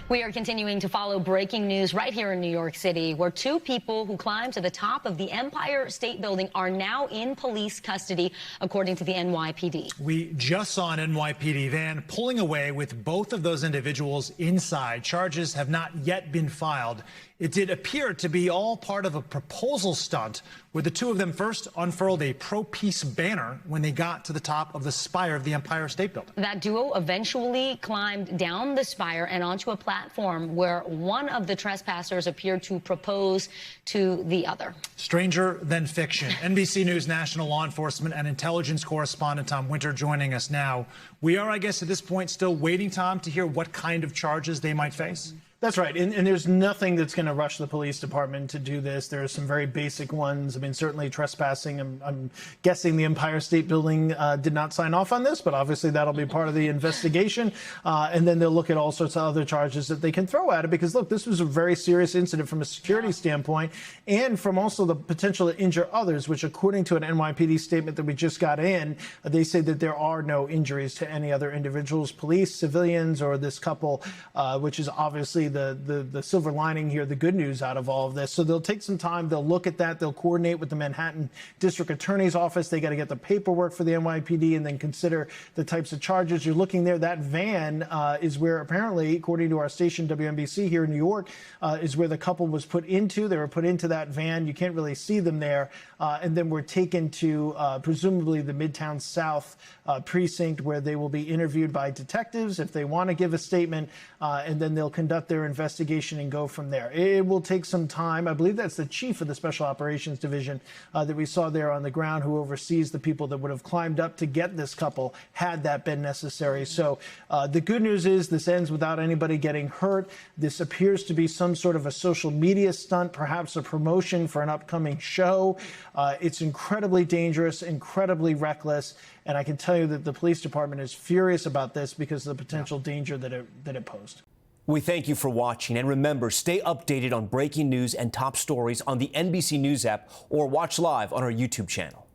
We are continuing to follow breaking news right here in New York City, where two people who climbed to the top of the Empire State Building are now in police custody, according to the NYPD. We just saw an NYPD van pulling away with both of those individuals inside. Charges have not yet been filed. It did appear to be all part of a proposal stunt where the two of them first unfurled a pro-peace banner when they got to the top of the spire of the Empire State Building. That duo eventually climbed down the spire and onto a platform where one of the trespassers appeared to propose to the other. Stranger than fiction. NBC News national law enforcement and intelligence correspondent Tom Winter joining us now. We are, I guess, at this point still waiting, Tom, to hear what kind of charges they might face. That's right. And there's nothing that's going to rush the police department to do this. There are some very basic ones. I mean, certainly trespassing. I'm guessing the Empire State Building did not sign off on this, but obviously that'll be part of the investigation. And then they'll look at all sorts of other charges that they can throw at it. Because, look, this was a very serious incident from a security standpoint and from also the potential to injure others, which, according to an NYPD statement that we just got in, they say that there are no injuries to any other individuals, police, civilians, or this couple, which is obviously the silver lining here, the good news out of all of this. So they'll take some time. They'll look at that. They'll coordinate with the Manhattan District Attorney's Office. They got to get the paperwork for the NYPD and then consider the types of charges. You're looking there. That van is where apparently, according to our station WNBC here in New York, is where the couple was put into. They were put into that van. You can't really see them there. And then were taken to presumably the Midtown South precinct, where they will be interviewed by detectives if they want to give a statement, and then they'll conduct their investigation and go from there. It will take some time. I believe that's the chief of the Special Operations Division that we saw there on the ground, who oversees the people that would have climbed up to get this couple, had that been necessary. So the good news is this ends without anybody getting hurt. This appears to be some sort of a social media stunt, perhaps a promotion for an upcoming show. It's incredibly dangerous, incredibly reckless, and I can tell you that the police department is furious about this because of the potential danger that it posed. We thank you for watching, and remember, stay updated on breaking news and top stories on the NBC News app or watch live on our YouTube channel.